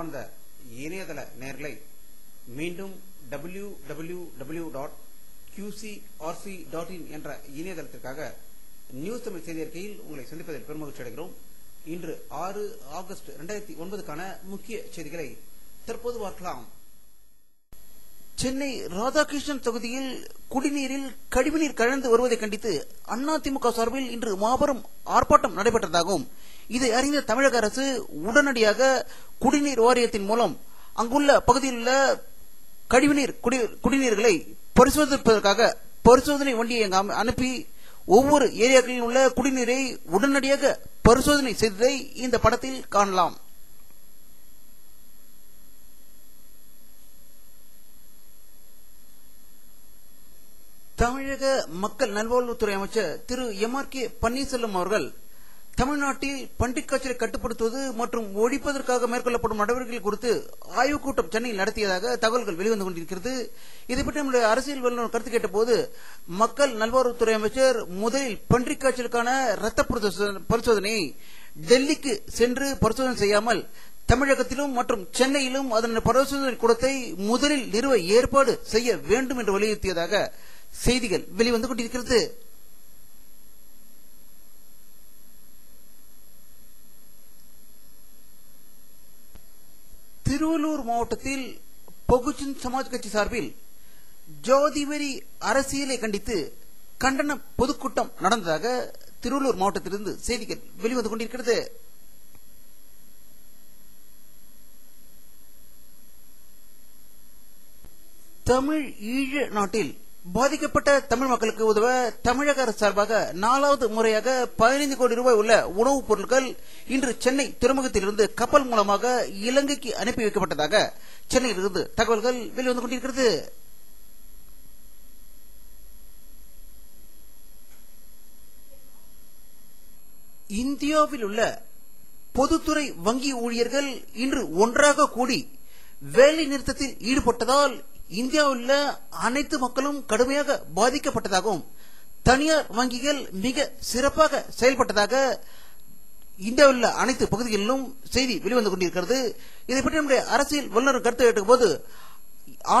அன்பார்ந்த இணையதள நேயர்களை மீண்டும் www.qcrc.in என்ற இணையதளத்திற்காக நியூஸ் தமிழ் செய்தி அறிக்கையில் உங்களை சந்திப்பதில் பெருமகிழ்ச்சி அடைகிறோம். இன்று 6 ஆகஸ்ட் 2009க்கான முக்கிய செய்திகளை தற்போது பார்க்கலாம். சென்னை ராதாகிருஷ்ணன் தொகுதியில் குடிநீரில் கழிவுநீர் கலந்து வருவதை கண்டித்து அதிமுக சார்பில் இன்று மாபெரும் ஆர்ப்பாட்டம் நடைபெற்றதாகவும், இதை அறிந்த தமிழக அரசு உடனடியாக குடிநீர் வாரியத்தின் மூலம் அங்குள்ள பகுதியில் உள்ள குடிநீர்களை பரிசோதிப்பதற்காக பரிசோதனை வண்டியை அனுப்பி ஒவ்வொரு ஏரியாக்களில் உள்ள குடிநீரை உடனடியாக பரிசோதனை செய்ததை இந்த படத்தில் காணலாம். தமிழக மக்கள் நல்வாழ்வுத்துறை அமைச்சர் திரு MRK பன்னீர்செல்வம் அவர்கள் தமிழ்நாட்டில் பன்றிக் காய்ச்சலை கட்டுப்படுத்துவது மற்றும் ஒழிப்பதற்காக மேற்கொள்ளப்படும் நடவடிக்கைகள் குறித்து ஆய்வுக் கூட்டம் சென்னையில் நடத்தியதாக தகவல்கள் வெளிவந்து கொண்டிருக்கிறது. இதைப்பற்றி நம்முடைய அரசியல் வல்லுநர் கருத்து கேட்டபோது, மக்கள் நல்வாழ்வுத்துறை அமைச்சர் முதலில் பன்றிக் காய்ச்சலுக்கான இரத்த பரிசோதனையை டெல்லிக்கு சென்று பரிசோதனை செய்யாமல் தமிழகத்திலும் மற்றும் சென்னையிலும் அதன் பரிசோதனை கூடத்தை முதலில் நிறுவ ஏற்பாடு செய்ய வேண்டும் என்று வலியுறுத்தியதாக செய்திகள் வெளிவந்து கொண்டிருக்கிறது. திருவள்ளூர் மாவட்டத்தில் பகுஜன் சமாஜ் கட்சி சார்பில் ஜாதிவெறி அரசியலை கண்டித்து கண்டன பொதுக்கூட்டம் நடந்ததாக திருவள்ளூர் மாவட்டத்திலிருந்து செய்திகள் வெளிவந்து கொண்டிருக்கிறது. தமிழ் ஈழ நாட்டில் பாதிக்கப்பட்ட தமிழ் மக்களுக்கு உதவ தமிழக அரசு சார்பாக 4வது முறையாக 15 கோடி ரூபாய் உள்ள உணவுப் பொருட்கள் இன்று சென்னை துறைமுகத்திலிருந்து கப்பல் மூலமாக இலங்கைக்கு அனுப்பி வைக்கப்பட்டதாக சென்னையிலிருந்து தகவல்கள் வெளிவந்து கொண்டிருக்கிறது. இந்தியாவில் உள்ள பொதுத்துறை வங்கி ஊழியர்கள் இன்று ஒன்றாக கூடி வேலை நிறுத்தத்தில் ஈடுபட்டதால் இந்தியாவில் உள்ள அனைத்து மக்களும் கடுமையாக பாதிக்கப்பட்டதாகவும், தனியார் வங்கிகள் மிக சிறப்பாக செயல்பட்டதாக இந்தியாவில் உள்ள அனைத்து பகுதிகளிலும் செய்தி வெளிவந்து கொண்டிருக்கிறது. இதை பற்றி நம்முடைய அரசியல் வல்லுநர் கருத்து கேட்ட போது,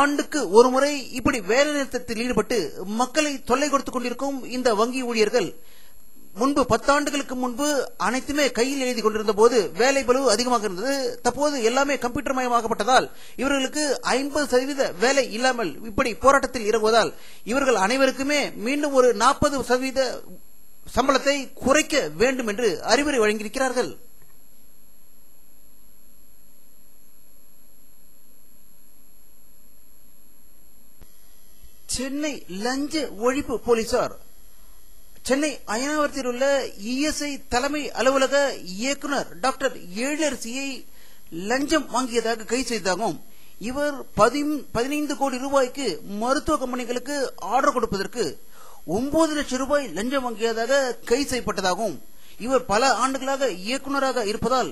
ஆண்டுக்கு ஒரு முறை இப்படி வேலை நிறுத்தத்தில் ஈடுபட்டு மக்களை தொல்லை கொடுத்துக் கொண்டிருக்கும் இந்த வங்கி ஊழியர்கள் முன்பு 10 ஆண்டுகளுக்கு முன்பு அனைத்துமே கையில் எழுதி கொண்டிருந்த போது வேலை பளு அதிகமாக இருந்தது. தற்போது எல்லாமே கம்ப்யூட்டர் மயமாக்கப்பட்டதால் இவர்களுக்கு 50% வேலை இல்லாமல் இப்படி போராட்டத்தில் இறங்குவதால் இவர்கள் அனைவருக்குமே மீண்டும் ஒரு 40% சம்பளத்தை குறைக்க வேண்டும் என்று அறிவுரை வழங்கியிருக்கிறார்கள். சென்னை லஞ்ச ஒழிப்பு போலீசார் சென்னை அயனாவரத்தில் உள்ள ESI தலைமை அலுவலக இயக்குனர் டாக்டர் எழிலரசியை லஞ்சம் வாங்கியதாக கைது செய்ததாகவும், இவர் 15 கோடி ரூபாய்க்கு மருத்துவ கம்பெனிகளுக்கு ஆர்டர் கொடுப்பதற்கு 9 லட்சம் ரூபாய் லஞ்சம் வாங்கியதாக கைது செய்யப்பட்டதாகவும், இவர் பல ஆண்டுகளாக இயக்குநராக இருப்பதால்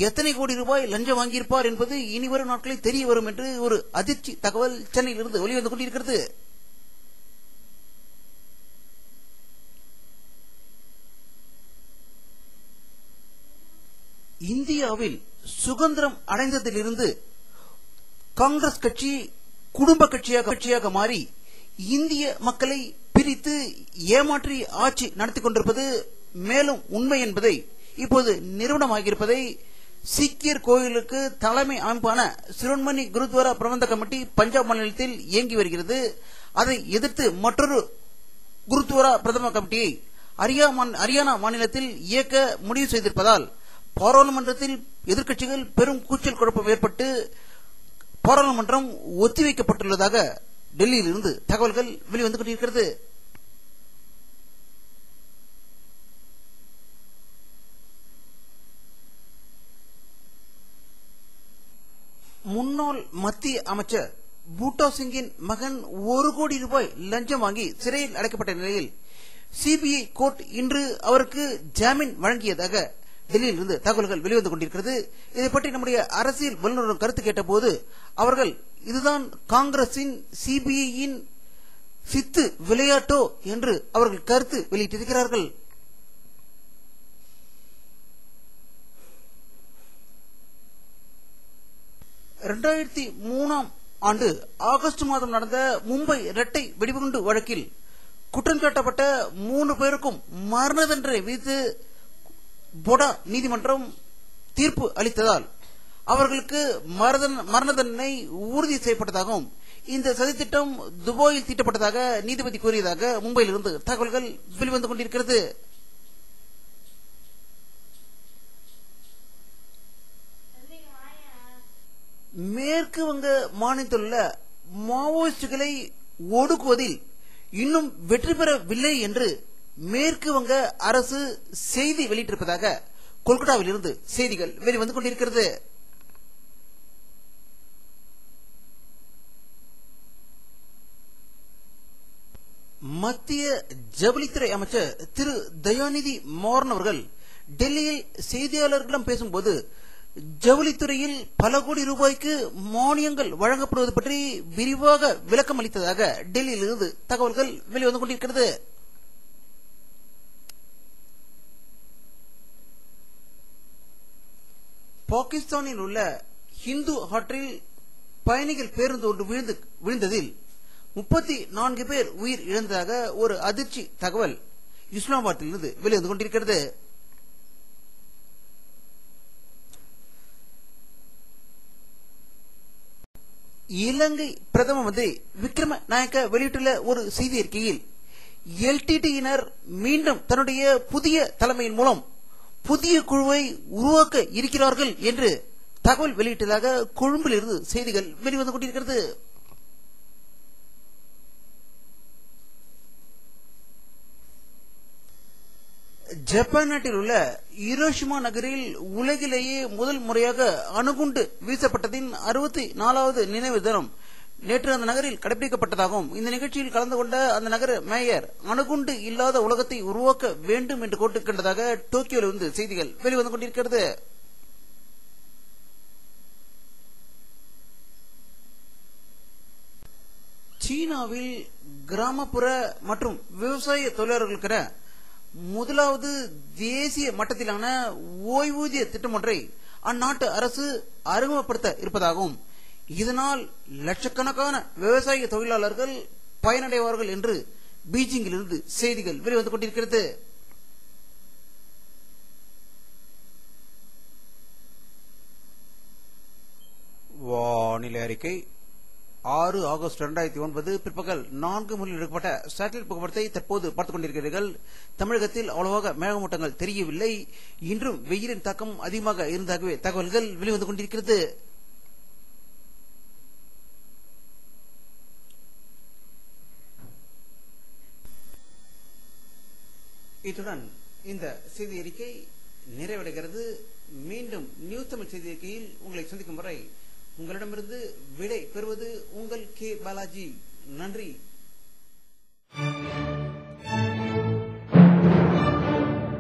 எத்தனை கோடி ரூபாய் லஞ்சம் வாங்கியிருப்பார் என்பது இனிவரும் நாட்களில் தெரிய வரும் என்று ஒரு அதிர்ச்சி தகவல் சென்னையிலிருந்து வெளிவந்து கொண்டிருக்கிறது. இந்தியாவில் சுதந்திரம் அடைந்ததிலிருந்து காங்கிரஸ் கட்சி குடும்ப கட்சியாக மாறி இந்திய மக்களை பிரித்து ஏமாற்றி ஆட்சி நடத்தி கொண்டிருப்பது மேலும் உண்மை என்பதை இப்போது நிறுவனமாகியிருப்பதை சீக்கியர் கோயிலுக்கு தலைமை அமைப்பான சிரோன்மணி குருத்வாரா பிரபந்த கமிட்டி பஞ்சாப் மாநிலத்தில் இயங்கி வருகிறது. அதை எதிர்த்து மற்றொரு குருத்வாரா பிரதம கமிட்டியை ஹரியானா மாநிலத்தில் இயக்க முடிவு செய்திருப்பதால் பாராளுமன்றத்தில் எதிர்க்கட்சிகள் பெரும் கூச்சல் குழப்பம் ஏற்பட்டு பாராளுமன்றம் ஒத்திவைக்கப்பட்டுள்ளதாக டெல்லியில் இருந்து தகவல்கள் வெளிவந்து கொண்டிருக்கிறது. முன்னாள் மத்திய அமைச்சர் பூட்டா சிங்கின் மகன் 1 கோடி ரூபாய் லஞ்சம் வாங்கி சிறையில் அடைக்கப்பட்ட நிலையில் CBI கோர்ட் இன்று அவருக்கு ஜாமீன் வழங்கியதாக டெல்லியில் இருந்து தகவல்கள் வெளிவந்து கொண்டிருக்கிறது. இதை பற்றி நம்முடைய அரசியல் வல்லுநர் கருத்து கேட்ட போது, அவர்கள் இதுதான் காங்கிரசின் CBI-யின் சித்து விளையாட்டோ என்று அவர்கள் கருத்து வெளியிட்டிருக்கிறார்கள். 2003 ஆண்டு ஆகஸ்ட் மாதம் நடந்த மும்பை இரட்டை வெடிகுண்டு வழக்கில் குற்றம் சாட்டப்பட்ட 3 பேருக்கும் மரண தண்டனை விதித்து பொடா நீதிமன்றம் தீர்ப்பு அளித்ததால் அவர்களுக்கு மரண தண்டனை உறுதி செய்யப்பட்டதாகவும் இந்த சதித்திட்டம் துபாயில் தீட்டப்பட்டதாக நீதிபதி கூறியதாக மும்பையிலிருந்து தகவல்கள் வெளிவந்து கொண்டிருக்கிறது. மேற்கு வங்க மாநிலத்தில் உள்ள மாவோயிஸ்டுகளை ஒடுக்குவதில் இன்னும் வெற்றி பெறவில்லை என்று மேற்கு வங்க அரசு செய்தி வெளியிட்டிருப்பதாக கொல்கத்தாவில் இருந்து செய்திகள் வெளிவந்து கொண்டிருக்கிறது. மத்திய ஜவுளித்துறை அமைச்சர் திரு தயாநிதி மாறன் அவர்கள் டெல்லியில் செய்தியாளர்களிடம் பேசும்போது ஜவுளித்துறையில் பல கோடி ரூபாய்க்கு மானியங்கள் வழங்கப்படுவது பற்றி விரிவாக விளக்கம் அளித்ததாக டெல்லியில் இருந்து தகவல்கள் வெளிவந்து கொண்டிருக்கிறது. பாகிஸ்தானில் உள்ள ஹிந்து ஆற்றில் பயணிகள் பேருந்து ஒன்று விழுந்ததில் 34 பேர் உயிர் இழந்ததாக ஒரு அதிர்ச்சி தகவல் இஸ்லாமாபாத்திலிருந்து வெளிவந்து கொண்டிருக்கிறது. இலங்கை பிரதம மந்திரி விக்ரம நாயக்க வெளியிட்டுள்ள ஒரு செய்தி அறிக்கையில் எல்டிடியினர் மீண்டும் தன்னுடைய புதிய தலைமையின் மூலம் புதிய குழுவை உருவாக்க இருக்கிறார்கள் என்று தகவல் வெளியிட்டதாக கொழும்பில் இருந்து செய்திகள் வெளிவந்து கொண்டிருக்கிறது. ஜப்பான் நாட்டில் உள்ள ஹிரோஷிமா நகரில் உலகிலேயே முதல் முறையாக அணுகுண்டு வீசப்பட்டதின் 64வது நினைவு தினம் நேற்று அந்த நகரில் கடைபிடிக்கப்பட்டதாகவும் இந்த நிகழ்ச்சியில் கலந்து கொண்ட அந்த நகர மேயர் அணுகுண்டு இல்லாத உலகத்தை உருவாக்க வேண்டும் என்று கோட்டுக்கொண்டதாக டோக்கியோவில் இருந்து செய்திகள் வெளிவந்து கொண்டிருக்கிறது. சீனாவில் கிராமப்புற மற்றும் விவசாய தொழிலாளர்களுக்கென முதலாவது தேசிய மட்டத்திலான ஓய்வூதிய திட்டம் ஒன்றை அந்நாட்டு அரசு அறிமுகப்படுத்த இருப்பதாகவும் இதனால் லட்சக்கணக்கான விவசாய தொழிலாளர்கள் பயனடைவார்கள் என்று பீஜிங்கில் இருந்து செய்திகள் வெளிவந்து கொண்டிருக்கிறது. வானிலை அறிக்கை 6 ஆகஸ்ட் 2009 பிற்பகல் 4 மணியில் எடுக்கப்பட்ட சேட்டலைட் புகைப்படத்தை தற்போது பார்த்துக் கொண்டிருக்கிறீர்கள். தமிழகத்தில் அவ்வளவாக மேகமூட்டங்கள் தெரியவில்லை. இன்றும் வெயிலின் தாக்கம் அதிகமாக இருந்ததாகவே தகவல்கள் வெளிவந்து கொண்டிருக்கிறது. இத்துடன் இந்த செய்தி அறிக்கை நிறைவடைகிறது. மீண்டும் நியூஸ் தமிழ் செய்தி அறிக்கையில் உங்களை சந்திக்கும் வரை உங்களிடமிருந்து விடை பெறுவது உங்கள் கே பாலாஜி. நன்றி.